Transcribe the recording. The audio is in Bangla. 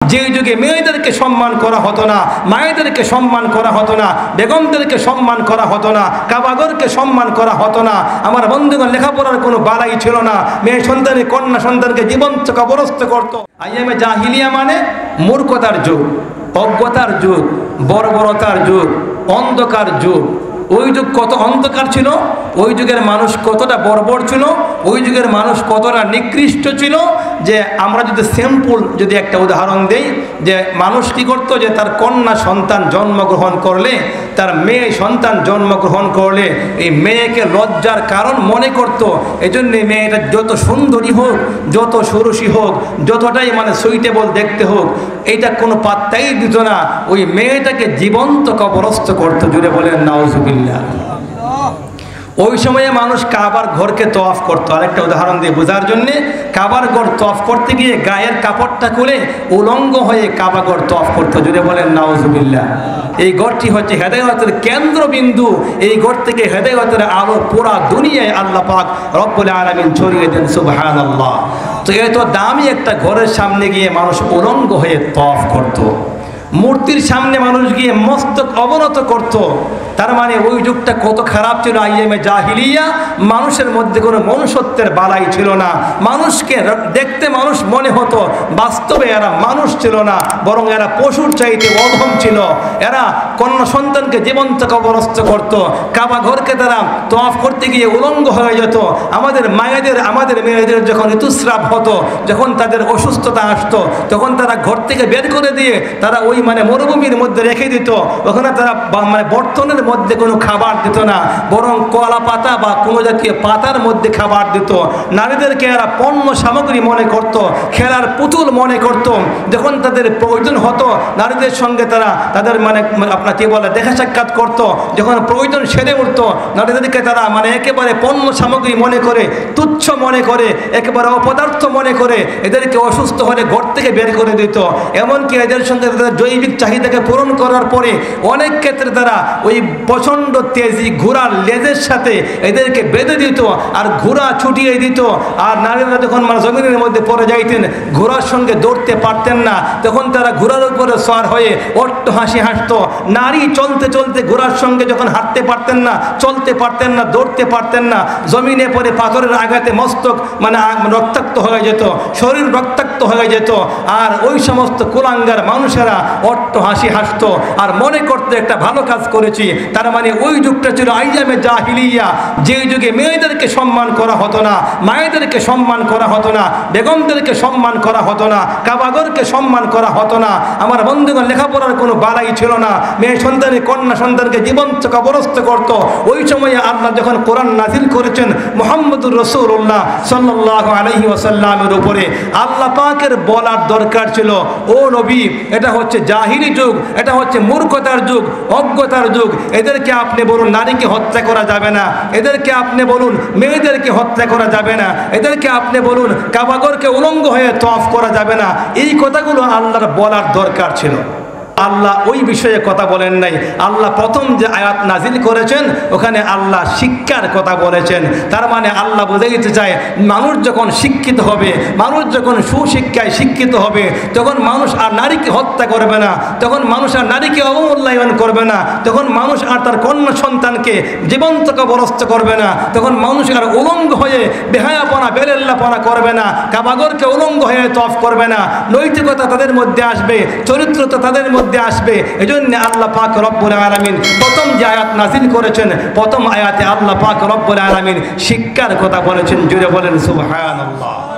যে যুগে মেয়েদেরকে সম্মান করা হতো না, মায়েদেরকে সম্মান করা হতো না, বেগমদেরকে সম্মান করা হতো না, কাবাগরকে সম্মান করা হতো না, আমার বন্ধুগণ লেখাপড়ার কোনো বালাই ছিল না, মেয়ে সন্তানের কন্যা সন্তানকে জীবন্ত কবরস্থ করতো। আইয়ামে জাহিলিয়া মানে মূর্খতার যুগ, অজ্ঞতার যুগ, বর্বরতার যুগ, অন্ধকার যুগ। ওই যুগ কত অন্ধকার ছিল, ওই যুগের মানুষ কতটা বর্বর ছিল, ওই যুগের মানুষ কতটা নিকৃষ্ট ছিল। যে আমরা যদি সিম্পল যদি একটা উদাহরণ দেই, যে মানুষ কী করতো, যে তার কন্যা সন্তান জন্মগ্রহণ করলে, তার মেয়ে সন্তান জন্মগ্রহণ করলে এই মেয়েকে লজ্জার কারণ মনে করতো। এই জন্যে মেয়েটা যত সুন্দরী হোক, যত সুরসী হোক, যতটাই মানে সুইটেবল দেখতে হোক, এইটা কোনো পাত্তাই দিত না, ওই মেয়েটাকে জীবন্ত কবরস্থ করতো। জুড়ে বলেন নাউজুবিল্লাহ। ওই সময়ে মানুষ কাবার ঘরকে তওয়াফ করতো। আরেকটা উদাহরণ দিয়ে বোঝার জন্যে, কাবার ঘর তওয়াফ করতে গিয়ে গায়ের কাপড়টা খুলে উলঙ্গ হয়ে কাবা ঘর তওয়াফ করতো। জুড়ে বলেন নাউজুবিল্লাহ। এই ঘরটি হচ্ছে হেদায়েতের কেন্দ্রবিন্দু। এই ঘর থেকে হেদায়েতের আলো পুরা দুনিয়ায় আল্লাহ পাক রব্বুল আলামিন ছড়িয়ে দেন। সুবহানাল্লাহ। তো এত দামি একটা ঘরের সামনে গিয়ে মানুষ উলঙ্গ হয়ে তওয়াফ করতো। মূর্তির সামনে মানুষ গিয়ে মস্তক অবনত করত। তার মানে ওই যুগটা কত খারাপ ছিল। আইয়ামে জাহিলিয়া, মানুষের মধ্যে কোনো মনুষ্যত্বের বালাই ছিল না। মানুষকে দেখতে মানুষ মনে হতো, বাস্তবে এরা মানুষ ছিল না, বরং এরা পশুর চাইতে অধম ছিল। এরা কন্যা সন্তানকে জীবন্ত কবরস্থ করত। কাবা ঘরকে তারা তওয়াফ করতে গিয়ে উলঙ্গ হয়ে যেত। আমাদের মায়েদের, আমাদের মেয়েদের যখন ঋতুস্রাব হতো, যখন তাদের অসুস্থতা আসতো, তখন তারা ঘর থেকে বের করে দিয়ে তারা ওই মানে মরুভূমির মধ্যে রেখে দিত। ওখানে তারা মানে বর্তনের মধ্যে কোনো খাবার দিত না, বরং কলা পাতা বা কোনো জাতীয় পাতার মধ্যে খাবার দিত। নারীদেরকে এরা পণ্য সামগ্রী মনে করত, খেলার পুতুল মনে করত। যখন তাদের প্রয়োজন হতো, নারীদের সঙ্গে তারা তাদের মানে আপনার কী বলে দেখা সাক্ষাৎ করতো। যখন প্রয়োজন সেরে উঠতো, নারীদেরকে তারা মানে একেবারে পণ্য সামগ্রী মনে করে, তুচ্ছ মনে করে, একেবারে অপদার্থ মনে করে এদেরকে অসুস্থ হলে ঘর থেকে বের করে দিত। এমনকি এদের সঙ্গে তাদের জৈবিক চাহিদাকে পূরণ করার পরে অনেক ক্ষেত্রে তারা ওই প্রচণ্ড তেজি ঘোড়ার লেজের সাথে এদেরকে বেঁধে দিত আর ঘোড়া ছুটিয়ে দিত। আর নারীরা যখন মানে জমিনের মধ্যে পড়ে যাইতেন, ঘোড়ার সঙ্গে দৌড়তে পারতেন না, তখন তারা ঘোড়ার উপরে সওয়ার হয়ে অট্ট হাসি হাসত। নারী চলতে চলতে ঘোড়ার সঙ্গে যখন হাঁটতে পারতেন না, চলতে পারতেন না, দৌড়তে পারতেন না, জমিনে পড়ে পাথরের আঘাতে মস্তক মানে রক্তাক্ত হয়ে যেত, শরীর রক্তাক্ত হয়ে যেত। আর ওই সমস্ত কুলাঙ্গার মানুষেরা অট্ট হাসি হাসত আর মনে করতে একটা ভালো কাজ করেছি। তার মানে ওই যুগটা ছিল আইয়ামে জাহিলিয়া, যে যুগে মেয়েদেরকে সম্মান করা হতো না, মায়েদেরকে সম্মান করা হতো না, বেগমদেরকে সম্মান করা হতো না, কাবাগরকে সম্মান করা হতো না। আমার বন্ধুগণ লেখাপড়ার কোনো বালাই ছিল না, মেয়ে সন্তানের কন্যা সন্তানকে জীবন্ত কবরস্থ করত। ওই সময়ে আল্লাহ যখন কোরআন নাজিল করেছেন মুহাম্মদুর রাসূলুল্লাহ সাল্লাল্লাহু আলাইহি ওয়াসাল্লামের উপরে, আল্লাহ পাকের বলার দরকার ছিল, ও নবী, এটা হচ্ছে জাহিলি যুগ, এটা হচ্ছে মূর্খতার যুগ, অজ্ঞতার যুগ। এদেরকে আপনি বলুন নারীকে হত্যা করা যাবে না, এদেরকে আপনি বলুন মেয়েদেরকে হত্যা করা যাবে না, এদেরকে আপনি বলুন কাবাগরকে উলঙ্গ হয়ে তওয়াফ করা যাবে না। এই কথাগুলো আল্লাহর বলার দরকার ছিল। আল্লাহ ওই বিষয়ে কথা বলেন নাই। আল্লাহ প্রথম যে আয়াত নাজিল করেছেন, ওখানে আল্লাহ শিক্ষার কথা বলেছেন। তার মানে আল্লাহ বোঝাইতে চায়, মানুষ যখন শিক্ষিত হবে, মানুষ যখন সুশিক্ষায় শিক্ষিত হবে, তখন মানুষ আর নারীকে হত্যা করবে না, তখন মানুষ আর নারীকে অবমূল্যায়ন করবে না, তখন মানুষ আর তার কন্যা সন্তানকে জীবন্ত কবরস্থ করবে না, তখন মানুষ আর উলঙ্গ হয়ে বেহায়াপনা বেলেল্লাপনা করবে না, কাবাগরকে উলঙ্গ হয়ে তওয়াফ করবে না। নৈতিকতা তাদের মধ্যে আসবে, চরিত্রতা তাদের মধ্যে আসবে। এজন্য আল্লাহ পাক রব্বুল আলামিন প্রথম যে আয়াত নাজিল করেছেন, প্রথম আয়াতে আল্লাহ পাক রব্বুল আলামিন শিক্ষার কথা বলেছেন। জুড়ে বলেন সুবহানাল্লাহ।